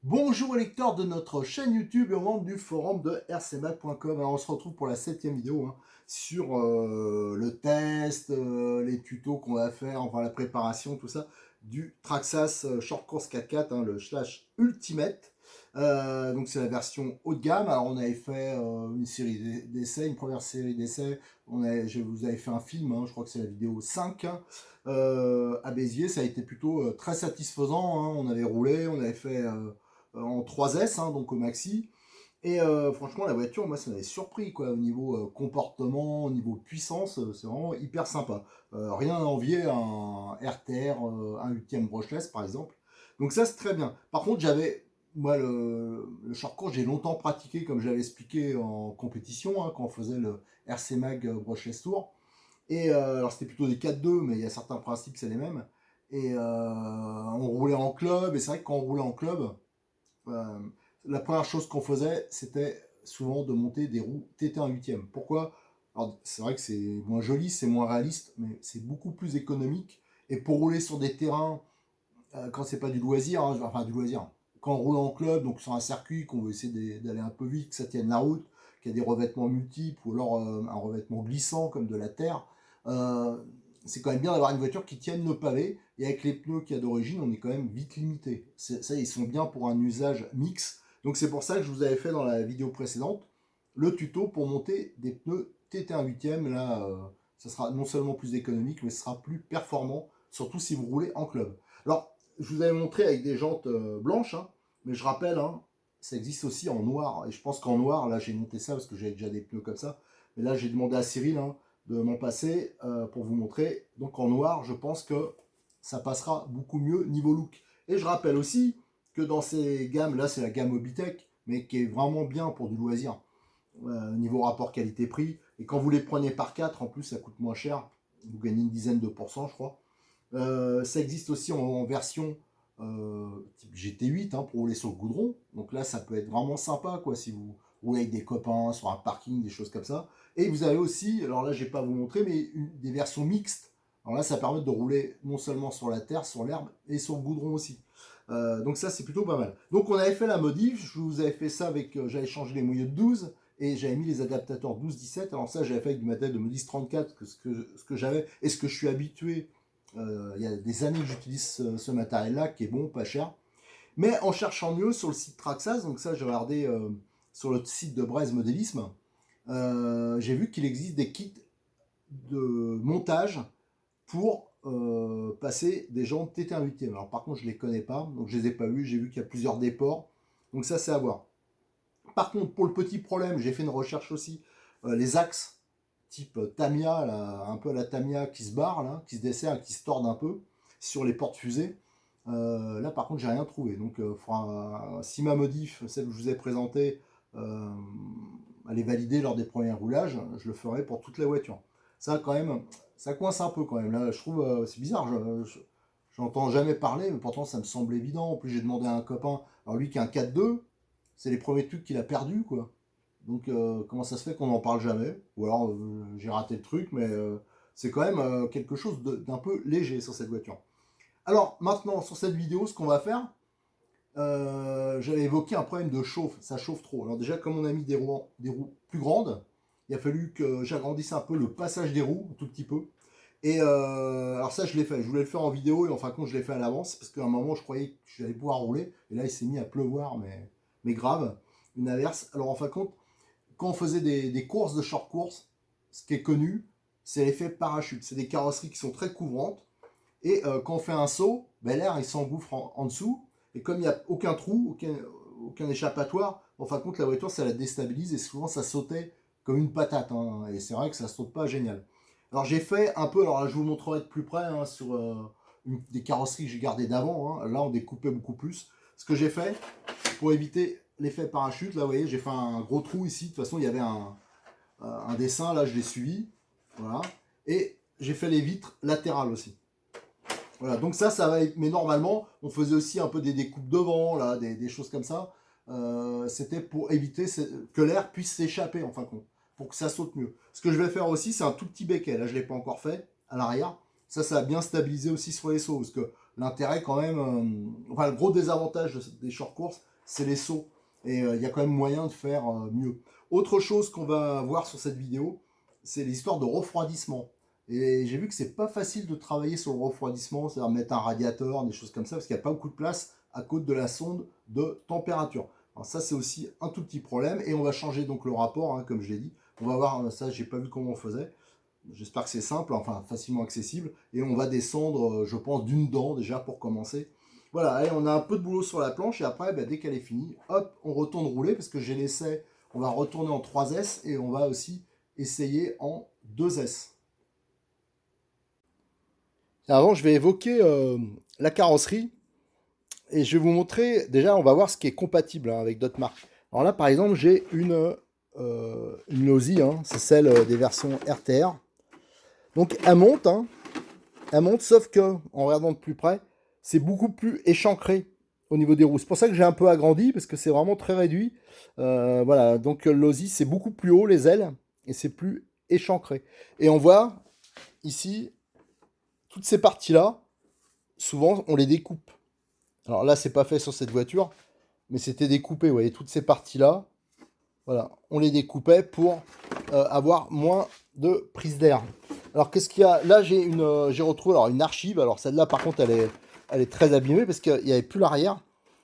Bonjour lecteurs de notre chaîne YouTube et membres du forum de rcmac.com. Alors on se retrouve pour la 7e vidéo sur le test, les tutos qu'on va faire, enfin la préparation, tout ça, du Traxxas Short Course 4x4, le Slash Ultimate. Donc c'est la version haut de gamme. Alors on avait fait une série d'essais, une première série d'essais. Je vous avais fait un film, je crois que c'est la vidéo 5 à Béziers. Ça a été plutôt très satisfaisant. On avait roulé, on avait fait en 3S, donc au maxi. Et franchement, la voiture, moi, ça m'avait surpris, quoi, au niveau comportement, au niveau puissance, c'est vraiment hyper sympa. Rien à envier à un RTR, un 8e brushless, par exemple. Donc ça, c'est très bien. Par contre, moi, le short course, j'ai longtemps pratiqué, comme j'avais expliqué en compétition, quand on faisait le RC Mag Brushless Tour. Et alors, c'était plutôt des 4-2, mais il y a certains principes, c'est les mêmes. Et on roulait en club, et c'est vrai que quand on roulait en club, euh, la première chose qu'on faisait, c'était souvent de monter des roues TT1 8e. Pourquoi? Alors, c'est vrai que c'est moins joli, c'est moins réaliste, mais c'est beaucoup plus économique. Et pour rouler sur des terrains, quand c'est pas du loisir, enfin du loisir, quand on roule en club, donc sur un circuit, qu'on veut essayer d'aller un peu vite, que ça tienne la route, qu'il y a des revêtements multiples, ou alors un revêtement glissant comme de la terre, euh, c'est quand même bien d'avoir une voiture qui tienne le pavé, et avec les pneus qu'il y a d'origine, on est quand même vite limité. Ça, ils sont bien pour un usage mix. Donc c'est pour ça que je vous avais fait dans la vidéo précédente le tuto pour monter des pneus TT1 8e. Là, ça sera non seulement plus économique, mais ce sera plus performant, surtout si vous roulez en club. Alors, je vous avais montré avec des jantes blanches, mais je rappelle, ça existe aussi en noir. Et je pense qu'en noir, là j'ai monté ça parce que j'avais déjà des pneus comme ça. Mais là j'ai demandé à Cyril de m'en passer pour vous montrer. Donc en noir, je pense que ça passera beaucoup mieux niveau look. Et je rappelle aussi que dans ces gammes, là c'est la gamme Hobbytech, mais qui est vraiment bien pour du loisir. Niveau rapport qualité-prix. Et quand vous les prenez par 4, en plus ça coûte moins cher. Vous gagnez une dizaine de pourcents, je crois. Ça existe aussi en version type GT8 pour rouler sur le goudron. Donc là, ça peut être vraiment sympa quoi, si vous roulez avec des copains sur un parking, des choses comme ça. Et vous avez aussi, alors là, je vais pas vous montrer, mais des versions mixtes. Alors là, ça permet de rouler non seulement sur la terre, sur l'herbe et sur le goudron aussi. Donc ça, c'est plutôt pas mal. Donc on avait fait la modif. Je vous avais fait ça avec, j'avais changé les moyeux de 12 et j'avais mis les adaptateurs 12-17. Alors ça, j'avais fait avec du matériel de modif 34, ce que j'avais et ce que je suis habitué. Il y a des années que j'utilise ce matériel-là, qui est bon, pas cher. Mais en cherchant mieux sur le site Traxxas, donc ça j'ai regardé sur le site de Braise Modélisme, j'ai vu qu'il existe des kits de montage pour passer des jantes TT1 8e. Alors par contre je ne les connais pas, donc je ne les ai pas vus, j'ai vu qu'il y a plusieurs déports, donc ça c'est à voir. Par contre pour le petit problème, j'ai fait une recherche aussi, les axes type Tamiya, là, un peu la Tamiya qui se barre, là, qui se dessert, qui se tord un peu sur les portes fusées. Là, par contre, j'ai rien trouvé. Donc, si ma modif, celle que je vous ai présentée, elle est validée lors des premiers roulages, je le ferai pour toute la voiture. Ça, quand même, ça coince un peu quand même. Là, je trouve, c'est bizarre. J'entends jamais parler, mais pourtant, ça me semble évident. En plus, j'ai demandé à un copain, alors lui qui a un 4-2, c'est les premiers trucs qu'il a perdu, quoi. Donc comment ça se fait qu'on n'en parle jamais? Ou alors j'ai raté le truc, mais c'est quand même quelque chose d'un peu léger sur cette voiture. Alors maintenant, sur cette vidéo, ce qu'on va faire, j'avais évoqué un problème de chauffe, ça chauffe trop. Alors déjà, comme on a mis des roues plus grandes, il a fallu que j'agrandisse un peu le passage des roues, un tout petit peu. Et alors ça, je l'ai fait. Je voulais le faire en vidéo et en fin de compte, je l'ai fait à l'avance parce qu'à un moment, je croyais que j'allais pouvoir rouler. Et là, il s'est mis à pleuvoir, mais grave, une averse. Alors en fin de compte, quand on faisait des courses de short course, ce qui est connu, c'est l'effet parachute. C'est des carrosseries qui sont très couvrantes. Et quand on fait un saut, ben, l'air il s'engouffre en dessous. Et comme il n'y a aucun trou, aucun échappatoire, en fin de compte, la voiture, ça la déstabilise. Et souvent, ça sautait comme une patate. Et c'est vrai que ça saute pas génial. Alors j'ai fait un peu, alors là, je vous montrerai de plus près sur des carrosseries que j'ai gardées d'avant. Là, on découpait beaucoup plus. Ce que j'ai fait, pour éviter l'effet parachute, là vous voyez, j'ai fait un gros trou ici. De toute façon, il y avait un dessin, là je l'ai suivi. Voilà. Et j'ai fait les vitres latérales aussi. Voilà, donc ça va être. Mais normalement, on faisait aussi un peu des découpes devant, là, des choses comme ça. C'était pour éviter que l'air puisse s'échapper en fin de compte, pour que ça saute mieux. Ce que je vais faire aussi, c'est un tout petit becquet. Là, je ne l'ai pas encore fait à l'arrière. Ça va bien stabiliser aussi sur les sauts, parce que l'intérêt quand même, enfin le gros désavantage des short courses, c'est les sauts. Et il y a quand même moyen de faire mieux. Autre chose qu'on va voir sur cette vidéo, c'est l'histoire de refroidissement. Et j'ai vu que c'est pas facile de travailler sur le refroidissement, c'est-à-dire mettre un radiateur, des choses comme ça, parce qu'il n'y a pas beaucoup de place à cause de la sonde de température. Alors ça, c'est aussi un tout petit problème. Et on va changer donc le rapport, hein, comme je l'ai dit. On va voir, ça, j'ai pas vu comment on faisait. J'espère que c'est simple, enfin facilement accessible. Et on va descendre, je pense, d'une dent déjà pour commencer. Voilà, allez, on a un peu de boulot sur la planche. Et après, dès qu'elle est finie, hop, on retourne rouler, parce que j'ai l'essai. On va retourner en 3S et on va aussi essayer en 2S. Avant, je vais évoquer la carrosserie et je vais vous montrer, déjà, on va voir ce qui est compatible avec d'autres marques. Alors là, par exemple, j'ai une Losi, hein, c'est celle des versions RTR. Donc, elle monte, sauf que, en regardant de plus près, c'est beaucoup plus échancré au niveau des roues. C'est pour ça que j'ai un peu agrandi, parce que c'est vraiment très réduit. Voilà, donc Losi, c'est beaucoup plus haut, les ailes, et c'est plus échancré. Et on voit, ici, toutes ces parties-là, souvent, on les découpe. Alors là, c'est pas fait sur cette voiture, mais c'était découpé. Vous voyez, toutes ces parties-là, voilà, on les découpait pour avoir moins de prise d'air. Alors, qu'est-ce qu'il y a? Là, j'ai retrouvé alors, une archive. Alors, celle-là, par contre, elle est très abîmée parce qu'il n'y avait plus l'arrière.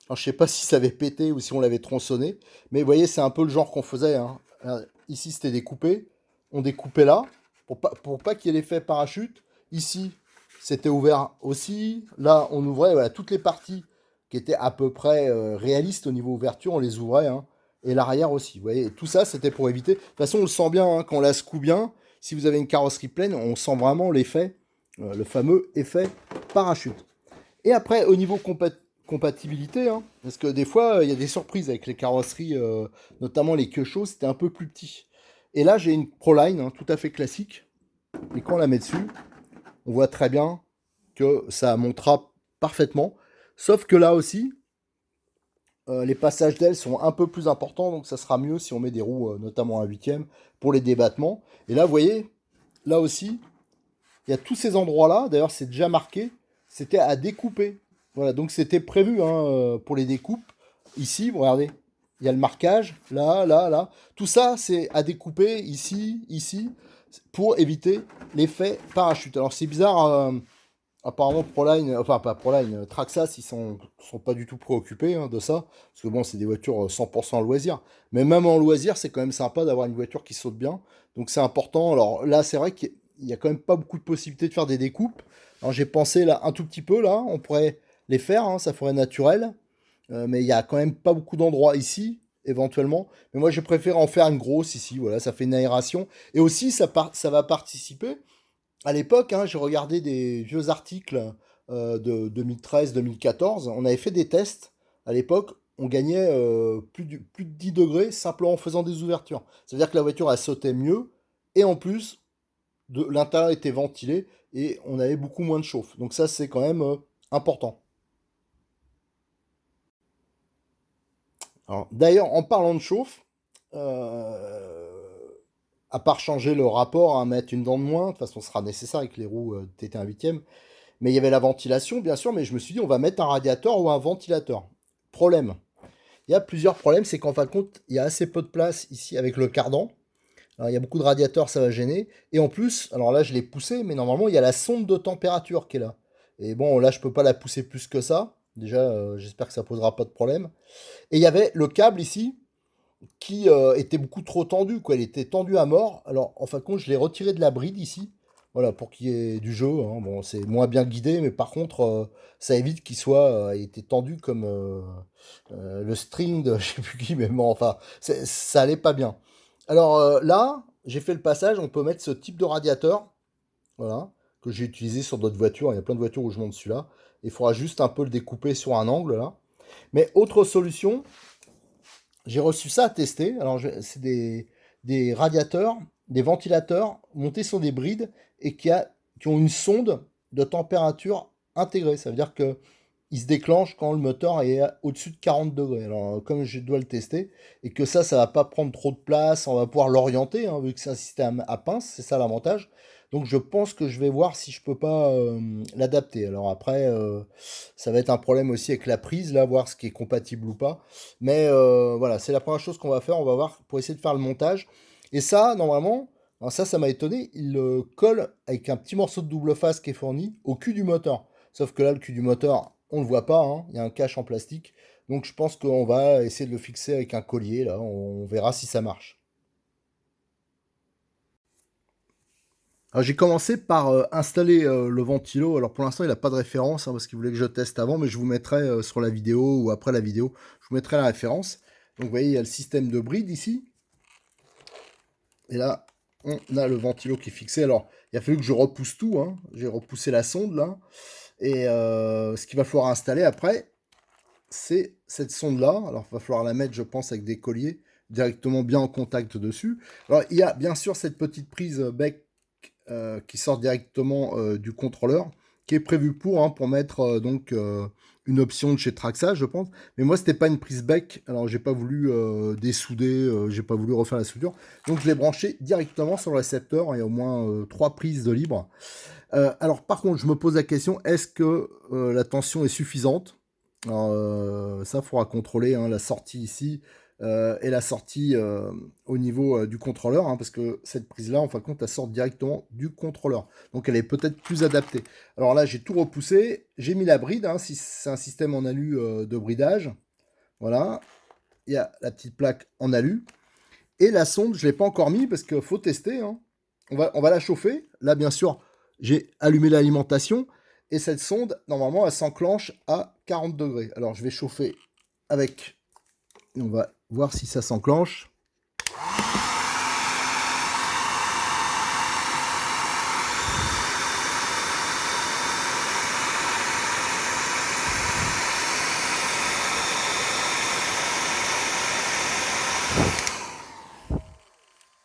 Alors, je sais pas si ça avait pété ou si on l'avait tronçonné. Mais vous voyez, c'est un peu le genre qu'on faisait. Hein. Ici, c'était découpé. On découpait là pour pas qu'il y ait l'effet parachute. Ici, c'était ouvert aussi. Là, on ouvrait voilà, toutes les parties qui étaient à peu près réalistes au niveau ouverture. On les ouvrait. Hein. Et l'arrière aussi. Vous voyez, tout ça, c'était pour éviter. De toute façon, on le sent bien hein, quand on la secoue bien. Si vous avez une carrosserie pleine, on sent vraiment l'effet, le fameux effet parachute. Et après, au niveau compatibilité, hein, parce que des fois, il y a des surprises avec les carrosseries, notamment les Kyosho, c'était un peu plus petit. Et là, j'ai une Proline, hein, tout à fait classique. Et quand on la met dessus, on voit très bien que ça montera parfaitement. Sauf que là aussi, les passages d'ailes sont un peu plus importants, donc ça sera mieux si on met des roues, notamment à 8ème, pour les débattements. Et là, vous voyez, là aussi, il y a tous ces endroits-là, d'ailleurs c'est déjà marqué, c'était à découper. Voilà, donc c'était prévu hein, pour les découpes. Ici, vous regardez, il y a le marquage, là, là, là. Tout ça, c'est à découper ici, ici, pour éviter l'effet parachute. Alors c'est bizarre, apparemment Proline, enfin pas Proline, Traxxas, ils sont pas du tout préoccupés hein, de ça, parce que bon, c'est des voitures 100% loisir. Mais même en loisir, c'est quand même sympa d'avoir une voiture qui saute bien. Donc c'est important. Alors là, c'est vrai qu'il y a quand même pas beaucoup de possibilités de faire des découpes. Alors j'ai pensé là un tout petit peu là, on pourrait les faire, hein, ça ferait naturel. Mais il y a quand même pas beaucoup d'endroits ici, éventuellement. Mais moi, je préfère en faire une grosse ici. Voilà, ça fait une aération. Et aussi, ça va participer à l'époque, hein, j'ai regardé des vieux articles de 2013-2014. On avait fait des tests. À l'époque, on gagnait plus de 10 degrés simplement en faisant des ouvertures. C'est-à-dire que la voiture, elle sautait mieux. Et en plus, l'intérieur était ventilé et on avait beaucoup moins de chauffe. Donc ça, c'est quand même important. Alors, d'ailleurs, en parlant de chauffe, euh, à part changer le rapport, hein, mettre une dent de moins, de toute façon, ce sera nécessaire avec les roues TT1 8ème. Mais il y avait la ventilation, bien sûr, mais je me suis dit, on va mettre un radiateur ou un ventilateur. Problème. Il y a plusieurs problèmes, c'est qu'en fin de compte, il y a assez peu de place ici avec le cardan. Alors, il y a beaucoup de radiateurs, ça va gêner. Et en plus, alors là, je l'ai poussé, mais normalement, il y a la sonde de température qui est là. Et bon, là, je peux pas la pousser plus que ça. Déjà, j'espère que ça posera pas de problème. Et il y avait le câble ici qui était beaucoup trop tendu, quoi. Il était tendu à mort. Alors, en fin de compte, je l'ai retiré de la bride ici. Voilà, pour qu'il y ait du jeu. Hein. Bon, c'est moins bien guidé, mais par contre, ça évite qu'il soit il était tendu comme le string de je sais plus qui, mais bon, enfin, ça allait pas bien. Alors là, j'ai fait le passage. On peut mettre ce type de radiateur, voilà, que j'ai utilisé sur d'autres voitures. Il y a plein de voitures où je monte celui-là. Il faudra juste un peu le découper sur un angle là. Mais autre solution, j'ai reçu ça à tester. Alors, c'est des radiateurs, des ventilateurs montés sur des brides et qui ont une sonde de température intégrée. Ça veut dire que il se déclenche quand le moteur est au-dessus de 40 degrés. Alors, comme je dois le tester, et que ça va pas prendre trop de place, on va pouvoir l'orienter, hein, vu que c'est un système à pince, c'est ça l'avantage. Donc, je pense que je vais voir si je peux pas l'adapter. Alors après, ça va être un problème aussi avec la prise, là, voir ce qui est compatible ou pas. Mais voilà, c'est la première chose qu'on va faire. On va voir pour essayer de faire le montage. Et ça, normalement, alors ça m'a étonné, il le colle avec un petit morceau de double face qui est fourni au cul du moteur. Sauf que là, le cul du moteur, on le voit pas, hein, il y a un cache en plastique. Donc je pense qu'on va essayer de le fixer avec un collier, là, on verra si ça marche. Alors j'ai commencé par installer le ventilo. Alors pour l'instant il n'a pas de référence, hein, parce qu'il voulait que je teste avant, mais je vous mettrai sur la vidéo ou après la vidéo, je vous mettrai la référence. Donc vous voyez, il y a le système de bride ici. Et là, on a le ventilo qui est fixé. Alors il a fallu que je repousse tout, hein. J'ai repoussé la sonde là. Et ce qu'il va falloir installer après, c'est cette sonde-là. Alors, il va falloir la mettre, je pense, avec des colliers directement bien en contact dessus. Alors, il y a bien sûr cette petite prise bec qui sort directement du contrôleur, qui est prévue pour mettre donc une option de chez Traxa, je pense. Mais moi, c'était pas une prise bec, alors j'ai pas voulu dessouder, j'ai pas voulu refaire la soudure. Donc, je l'ai branché directement sur le récepteur. Il y a au moins 3 prises de libre. Alors, par contre, je me pose la question, est-ce que la tension est suffisante? Alors, ça, il faudra contrôler, hein, la sortie ici et la sortie au niveau du contrôleur, hein, parce que cette prise-là, en fin de compte, elle sort directement du contrôleur. Donc, elle est peut-être plus adaptée. Alors là, j'ai tout repoussé. J'ai mis la bride, hein, si c'est un système en alu de bridage. Voilà. Il y a la petite plaque en alu. Et la sonde, je ne l'ai pas encore mis parce qu'il faut tester, hein. On va la chauffer. Là, bien sûr, j'ai allumé l'alimentation. Et cette sonde, normalement, elle s'enclenche à 40 degrés. Alors, je vais chauffer avec... On va voir si ça s'enclenche.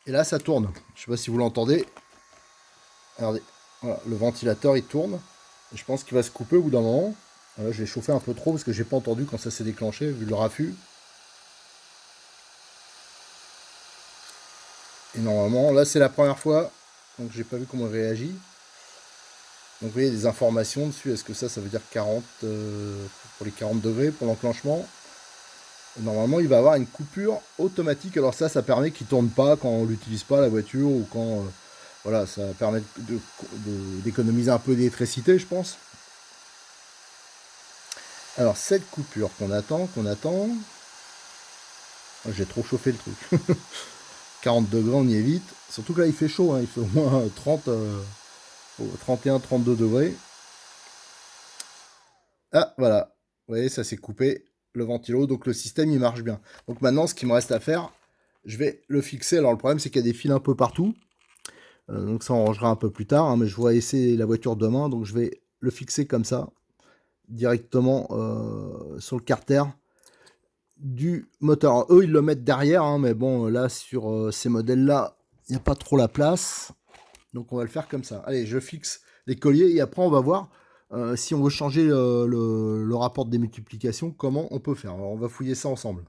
Et là, ça tourne. Je ne sais pas si vous l'entendez. Regardez, voilà, le ventilateur, il tourne. Et je pense qu'il va se couper au bout d'un moment. Là, je l'ai chauffé un peu trop parce que j'ai pas entendu quand ça s'est déclenché, vu le raffut. Et normalement, là, c'est la première fois. Donc, j'ai pas vu comment il réagit. Donc, vous voyez des informations dessus. Est-ce que ça veut dire 40 pour les 40 degrés pour l'enclenchement? Normalement, il va avoir une coupure automatique. Alors ça permet qu'il ne tourne pas quand on l'utilise pas la voiture ou quand voilà, ça permet d'économiser un peu d'électricité, je pense. Alors cette coupure qu'on attend. Oh, j'ai trop chauffé le truc. 40 degrés, on y est vite. Surtout que là, il fait chaud, hein. Il fait au moins 31-32 degrés. Ah, voilà. Vous voyez, ça s'est coupé. Le ventilo, donc le système il marche bien. Donc maintenant ce qu'il me reste à faire, je vais le fixer. Alors le problème c'est qu'il y a des fils un peu partout, donc ça on rangera un peu plus tard, hein, mais je vais essayer la voiture demain, donc je vais le fixer comme ça, directement sur le carter du moteur. Alors, eux ils le mettent derrière, hein, mais bon là sur ces modèles là, il n'y a pas trop la place, donc on va le faire comme ça. Allez, je fixe les colliers et après on va voir si on veut changer le rapport de démultiplication, comment on peut faire. Alors, on va fouiller ça ensemble.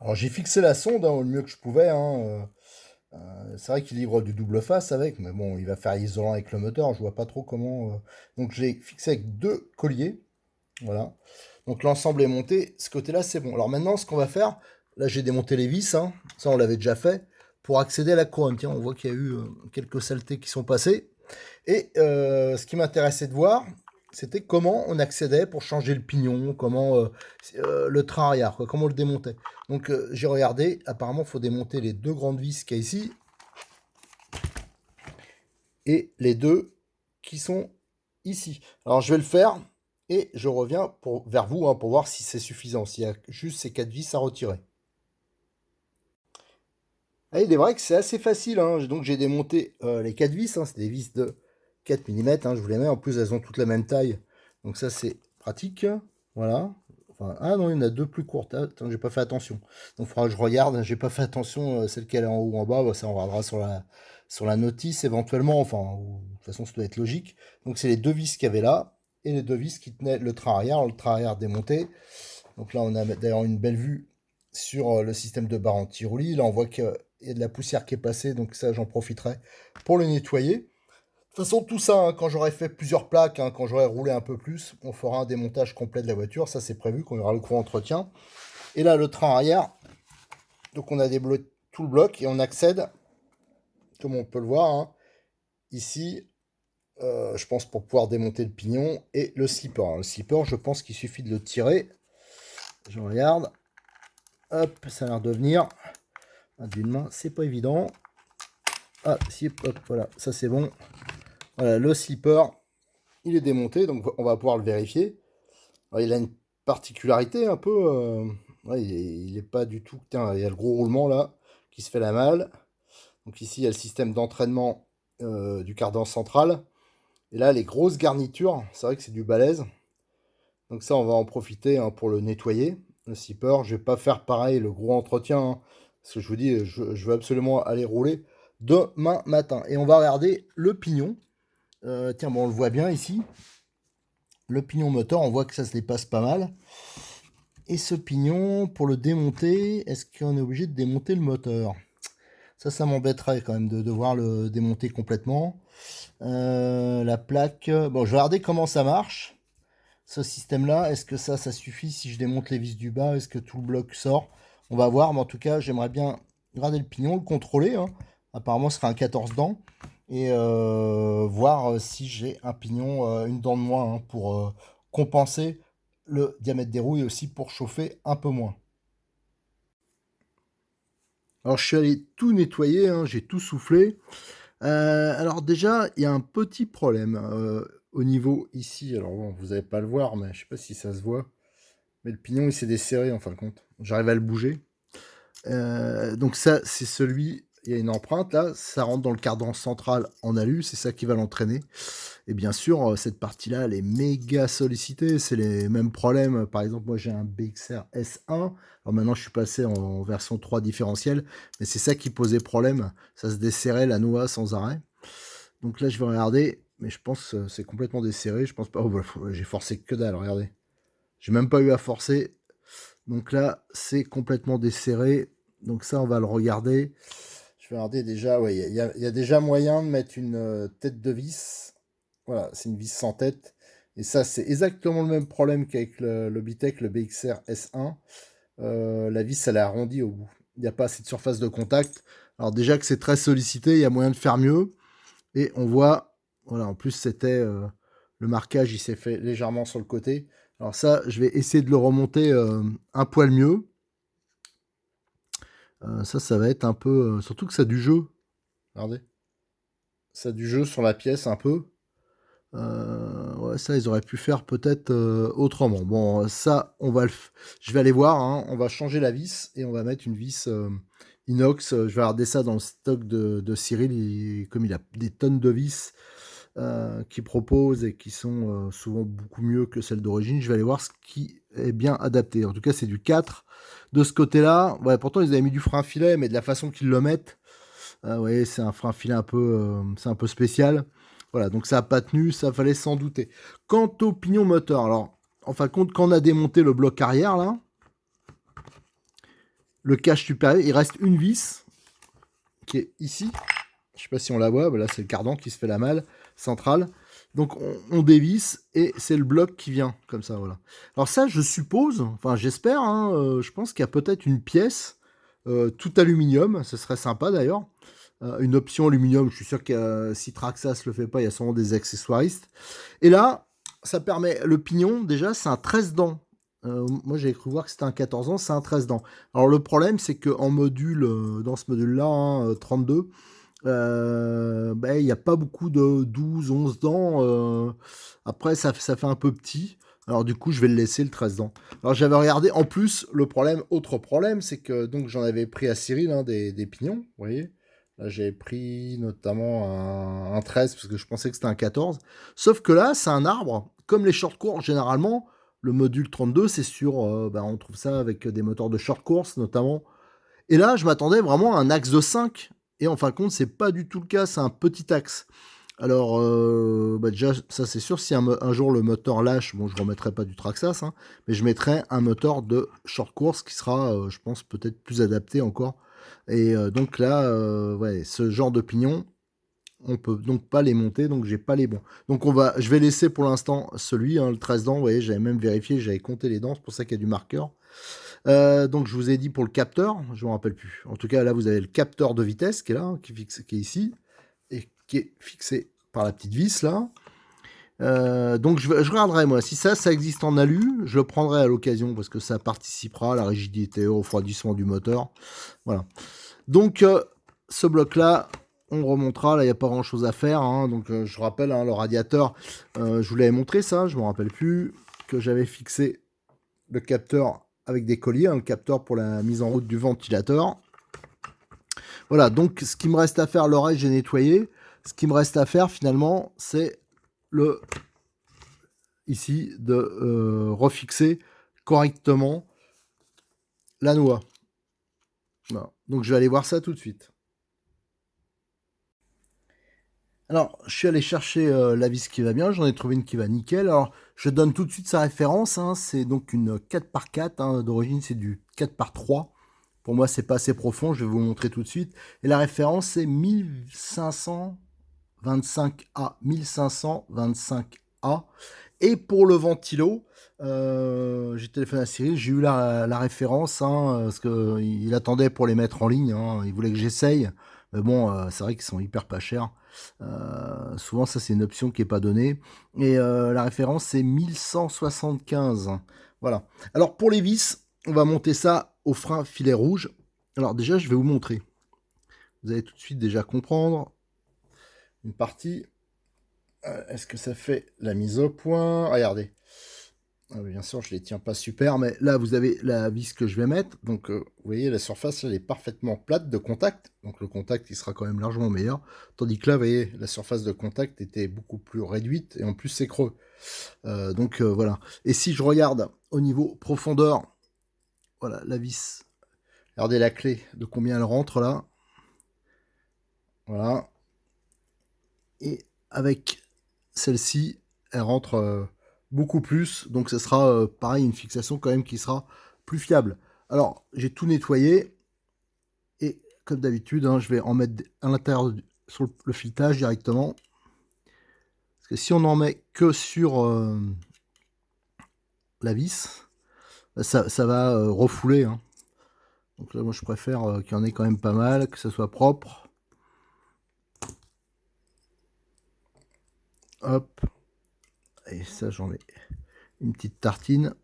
Alors j'ai fixé la sonde hein, au mieux que je pouvais, hein. C'est vrai qu'il livre du double face avec, mais bon, il va faire isolant avec le moteur, je vois pas trop comment. Donc je l'ai fixé avec 2 colliers. Voilà. Donc l'ensemble est monté. Ce côté-là, c'est bon. Alors maintenant, ce qu'on va faire, là j'ai démonté les vis, hein. Ça on l'avait déjà fait, pour accéder à la couronne. Tiens, on voit qu'il y a eu quelques saletés qui sont passées. Et ce qui m'intéressait de voir, c'était comment on accédait pour changer le pignon, comment le train arrière, quoi, comment on le démontait. Donc j'ai regardé, apparemment il faut démonter les 2 grandes vis qu'il y a ici, et les 2 qui sont ici. Alors je vais le faire, et je reviens vers vous hein, pour voir si c'est suffisant, s'il y a juste ces 4 vis à retirer. Ah, il est vrai que c'est assez facile, hein. Donc j'ai démonté les 4 vis, hein. C'est des vis de 4 mm, hein, je vous les mets, en plus elles ont toutes la même taille, donc ça c'est pratique, voilà, Enfin, ah non, il y en a deux plus courtes. Ah, attends, j'ai pas fait attention. Donc, il faudra que je regarde. J'ai pas fait attention, celle qui est en haut ou en bas. Bah, ça, on regardera sur la notice éventuellement. Enfin, de toute façon, ça doit être logique. Donc, c'est les deux vis qu'il y avait là et les deux vis qui tenaient le train arrière. Le train arrière démonté. Donc là, on a d'ailleurs une belle vue sur le système de barre anti-roulis. Là, on voit qu'il y a de la poussière qui est passée. Donc, ça, j'en profiterai pour le nettoyer. De toute façon, tout ça, hein, quand j'aurai fait plusieurs plaques, hein, quand j'aurai roulé un peu plus, on fera un démontage complet de la voiture. Ça, c'est prévu, qu'on aura le gros entretien. Et là, le train arrière. Donc, on a tout le bloc et on accède, comme on peut le voir, hein, ici, je pense, pour pouvoir démonter le pignon et le slipper. Alors, le slipper, je pense qu'il suffit de le tirer. Je regarde. Hop, ça a l'air de venir. D'une main, c'est pas évident. Ah, si, hop, voilà, ça c'est bon. Voilà, le slipper, il est démonté, donc on va pouvoir le vérifier. Alors, il a une particularité un peu. Ouais, il est pas du tout. Tiens, il y a le gros roulement là qui se fait la malle. Donc ici, il y a le système d'entraînement du cardan central. Et là, les grosses garnitures, c'est vrai que c'est du balèze. Donc ça, on va en profiter, hein, pour le nettoyer, le zipper. Je vais pas faire pareil, le gros entretien, hein, parce que je vous dis, je veux absolument aller rouler demain matin. Et on va regarder le pignon. Tiens, bon, on le voit bien ici. Le pignon moteur, on voit que ça se dépasse pas mal. Et ce pignon, pour le démonter, est-ce qu'on est obligé de démonter le moteur? Ça m'embêterait quand même de devoir le démonter complètement. La plaque, bon, je vais regarder comment ça marche. Ce système-là, est-ce que ça suffit si je démonte les vis du bas? Est-ce que tout le bloc sort? On va voir, mais en tout cas, j'aimerais bien regarder le pignon, le contrôler, hein. Apparemment, ce sera un 14 dents. Et voir si j'ai un pignon, une dent de moins, hein, pour compenser le diamètre des roues et aussi pour chauffer un peu moins. Alors, je suis allé tout nettoyer, hein, j'ai tout soufflé. Alors déjà, il y a un petit problème, au niveau ici. Alors bon, vous n'allez pas le voir, mais je sais pas si ça se voit. Mais le pignon, il s'est desserré en fin de compte. J'arrive à le bouger. Donc ça, c'est celui... Il y a une empreinte là, ça rentre dans le cardan central en alu, c'est ça qui va l'entraîner. Et bien sûr, cette partie-là, elle est méga sollicitée. C'est les mêmes problèmes. Par exemple, moi j'ai un BXR S1. Alors maintenant, je suis passé en version 3 différentielle. Mais c'est ça qui posait problème. Ça se desserrait la noix sans arrêt. Donc là, je vais regarder. Mais je pense que c'est complètement desserré. Je pense pas. Oh, bah, j'ai forcé que dalle, regardez. J'ai même pas eu à forcer. Donc là, c'est complètement desserré. Donc ça, on va le regarder. Je vais regarder déjà. Ouais, il y a déjà moyen de mettre une tête de vis. Voilà, c'est une vis sans tête. Et ça, c'est exactement le même problème qu'avec le Logitech, le BXR S1. La vis, elle est arrondie au bout. Il n'y a pas assez de surface de contact. Alors déjà que c'est très sollicité, il y a moyen de faire mieux. Et on voit, voilà, en plus, c'était le marquage, il s'est fait légèrement sur le côté. Alors ça, je vais essayer de le remonter un poil mieux. Ça va être un peu... surtout que ça a du jeu. Regardez. Ça a du jeu sur la pièce un peu. Ouais, ça, ils auraient pu faire peut-être autrement. Bon, ça, je vais aller voir, hein. On va changer la vis et on va mettre une vis inox. Je vais regarder ça dans le stock de Cyril. Comme il a des tonnes de vis qu'il propose et qui sont souvent beaucoup mieux que celles d'origine, je vais aller voir ce qui est bien adapté. En tout cas, c'est du 4. De ce côté-là, ouais, pourtant, ils avaient mis du frein filet, mais de la façon qu'ils le mettent, ouais, c'est un frein filet c'est un peu spécial. Voilà, donc ça n'a pas tenu, ça fallait s'en douter. Quant au pignon moteur, alors, en fin de compte, quand on a démonté le bloc arrière, là, le cache supérieur, il reste une vis qui est ici. Je sais pas si on la voit, là c'est le cardan qui se fait la malle centrale. Donc on dévisse et c'est le bloc qui vient, comme ça, voilà. Alors ça, je suppose, enfin j'espère, hein, je pense qu'il y a peut-être une pièce tout aluminium, ce serait sympa d'ailleurs. Une option aluminium, je suis sûr que si Traxxas le fait pas, il y a sûrement des accessoiristes. Et là, ça permet, le pignon, déjà, c'est un 13 dents. Moi, j'avais cru voir que c'était un 14 ans, c'est un 13 dents. Alors, le problème, c'est qu'en module, dans ce module-là, hein, 32, ben, il n'y a pas beaucoup de 12, 11 dents. Après, ça fait un peu petit. Alors, du coup, je vais le laisser, le 13 dents. Alors, j'avais regardé, en plus, le problème, autre problème, c'est que donc j'en avais pris à Cyril, hein, des pignons, vous voyez. Là, j'avais pris notamment un 13 parce que je pensais que c'était un 14. Sauf que là, c'est un arbre. Comme les short courts, généralement, le module 32, c'est sur, on trouve ça avec des moteurs de short course notamment. Et là, je m'attendais vraiment à un axe de 5 et en fin de compte, c'est pas du tout le cas, c'est un petit axe. Alors, déjà, ça c'est sûr, si un jour le moteur lâche, bon, je remettrai pas du Traxxas, hein, mais je mettrai un moteur de short course qui sera, je pense, peut-être plus adapté encore. Et donc là, ouais, ce genre de pignon, on peut donc pas les monter, donc j'ai pas les bons. Donc je vais laisser pour l'instant celui, hein, le 13 dents, vous voyez, j'avais même vérifié, j'avais compté les dents, c'est pour ça qu'il y a du marqueur. Donc je vous ai dit pour le capteur, je me rappelle plus. En tout cas, là, vous avez le capteur de vitesse qui est là, hein, qui est ici, et qui est fixé par la petite vis, là. Donc je regarderai, moi, si ça existe en alu, je le prendrai à l'occasion, parce que ça participera à la rigidité, au refroidissement du moteur. Voilà. Donc, ce bloc-là, on remontera. Là, il n'y a pas grand-chose à faire, hein. Donc, je rappelle, hein, le radiateur, je vous l'avais montré, ça, je ne me rappelle plus, que j'avais fixé le capteur avec des colliers, hein, le capteur pour la mise en route du ventilateur. Voilà, donc ce qui me reste à faire, l'oreille, j'ai nettoyé. Ce qui me reste à faire, finalement, c'est ici, de refixer correctement la noix. Voilà. Donc, je vais aller voir ça tout de suite. Alors, je suis allé chercher la vis qui va bien, j'en ai trouvé une qui va nickel. Alors, je donne tout de suite sa référence, hein. C'est donc une 4x4, hein. D'origine c'est du 4x3. Pour moi, c'est pas assez profond, je vais vous montrer tout de suite. Et la référence, c'est 1525A. 1525A. Et pour le ventilo, j'ai téléphoné à Cyril, j'ai eu la référence, hein, parce qu'il attendait pour les mettre en ligne, hein. Il voulait que j'essaye. Mais bon, c'est vrai qu'ils sont hyper pas chers. Souvent, ça, c'est une option qui n'est pas donnée. Et la référence, c'est 1175. Voilà. Alors, pour les vis, on va monter ça au frein filet rouge. Alors, déjà, je vais vous montrer. Vous allez tout de suite déjà comprendre une partie. Est-ce que ça fait la mise au point? Regardez. Bien sûr, je les tiens pas super, mais là, vous avez la vis que je vais mettre. Donc, vous voyez, la surface, elle est parfaitement plate de contact. Donc, le contact, il sera quand même largement meilleur. Tandis que là, vous voyez, la surface de contact était beaucoup plus réduite et en plus, c'est creux. Donc, voilà. Et si je regarde au niveau profondeur, voilà, la vis. Regardez la clé, de combien elle rentre là. Voilà. Et avec celle-ci, elle rentre beaucoup plus. Donc, ce sera pareil, une fixation quand même qui sera plus fiable. Alors, j'ai tout nettoyé. Et comme d'habitude, hein, je vais en mettre à l'intérieur sur le filetage directement. Parce que si on en met que sur la vis, ça va refouler, hein. Donc là, moi, je préfère qu'il y en ait quand même pas mal, que ça soit propre. Hop. Et ça, j'en mets une petite tartine.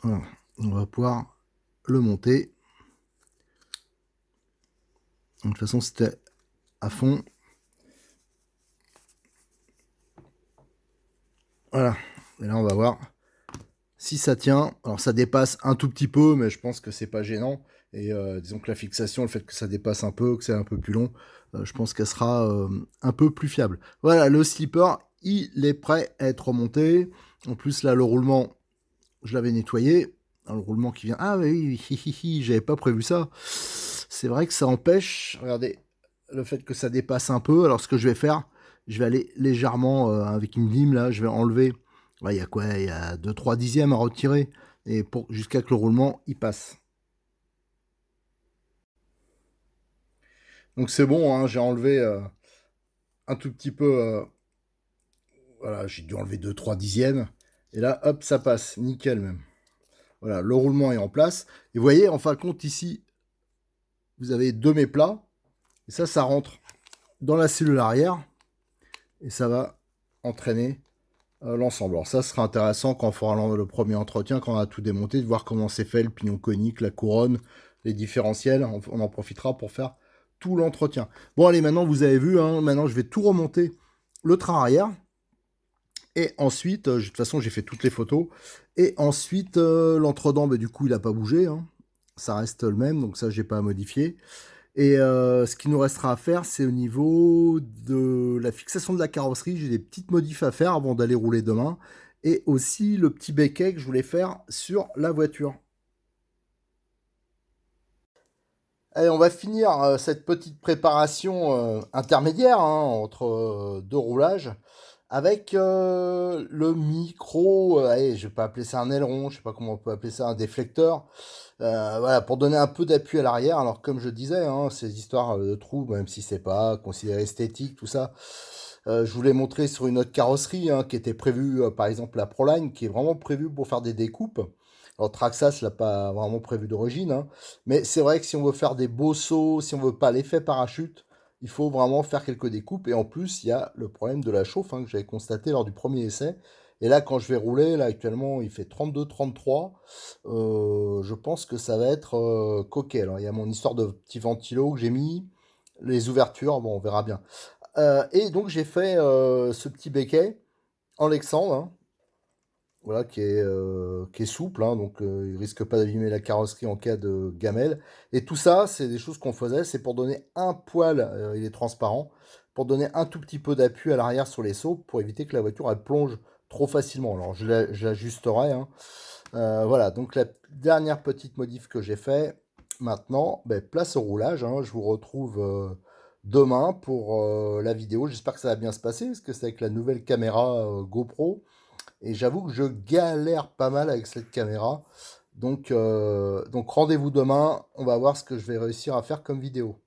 Voilà. On va pouvoir le monter. Donc, de toute façon, c'était à fond. Voilà. Et là, on va voir si ça tient. Alors, ça dépasse un tout petit peu, mais je pense que c'est pas gênant. Et disons que la fixation, le fait que ça dépasse un peu, que c'est un peu plus long, je pense qu'elle sera un peu plus fiable. Voilà, le slipper, il est prêt à être remonté. En plus, là, le roulement, je l'avais nettoyé. Alors, le roulement qui vient... Ah oui, j'avais pas prévu ça. C'est vrai que ça empêche, regardez, le fait que ça dépasse un peu. Alors, ce que je vais faire, je vais aller légèrement avec une lime, là, je vais enlever... Il y a quoi? Il y a 2-3 dixièmes à retirer. Et jusqu'à que le roulement, il passe. Donc c'est bon, hein, j'ai enlevé un tout petit peu... voilà, j'ai dû enlever 2-3 dixièmes. Et là, hop, ça passe. Nickel même. Voilà, le roulement est en place. Et vous voyez, en fin de compte, ici, vous avez deux mets plats. Et ça rentre dans la cellule arrière. Et ça va entraîner l'ensemble. Alors ça sera intéressant quand on fera le premier entretien, quand on a tout démonté, de voir comment c'est fait, le pignon conique, la couronne, les différentiels. On en profitera pour faire tout l'entretien. Bon, allez, maintenant, vous avez vu, hein, maintenant, je vais tout remonter le train arrière. Et ensuite, de toute façon, j'ai fait toutes les photos. Et ensuite, l'entredent, du coup, il n'a pas bougé, hein. Ça reste le même, donc ça, j'ai pas à modifier. Et ce qu'il nous restera à faire, c'est au niveau de la fixation de la carrosserie. J'ai des petites modifs à faire avant d'aller rouler demain. Et aussi le petit becquet que je voulais faire sur la voiture. Allez, on va finir cette petite préparation intermédiaire hein, entre deux roulages avec le micro. Allez, je vais pas appeler ça un aileron, je sais pas comment on peut appeler ça, un déflecteur. Voilà, pour donner un peu d'appui à l'arrière. Alors, comme je disais, hein, ces histoires de trous, même si c'est pas considéré esthétique, tout ça, je vous l'ai montré sur une autre carrosserie hein, qui était prévue, par exemple la Proline, qui est vraiment prévue pour faire des découpes. Alors, Traxxas l'a pas vraiment prévu d'origine, hein, mais c'est vrai que si on veut faire des beaux sauts, si on veut pas l'effet parachute, il faut vraiment faire quelques découpes. Et en plus, il y a le problème de la chauffe hein, que j'avais constaté lors du premier essai. Et là, quand je vais rouler, là actuellement, il fait 32-33. Je pense que ça va être coquet. Alors, il y a mon histoire de petit ventilo que j'ai mis, les ouvertures, bon, on verra bien. Et donc, j'ai fait ce petit béquet en Lexandre, hein, voilà, qui est souple, hein, donc il risque pas d'abîmer la carrosserie en cas de gamelle. Et tout ça, c'est des choses qu'on faisait, c'est pour donner un poil, il est transparent, pour donner un tout petit peu d'appui à l'arrière sur les sauts, pour éviter que la voiture elle plonge trop facilement. Alors, je l'ajusterai, hein. Voilà, donc la dernière petite modif que j'ai fait, maintenant, ben, place au roulage, hein. Je vous retrouve demain pour la vidéo. J'espère que ça va bien se passer, parce que c'est avec la nouvelle caméra GoPro. Et j'avoue que je galère pas mal avec cette caméra. Donc rendez-vous demain, on va voir ce que je vais réussir à faire comme vidéo.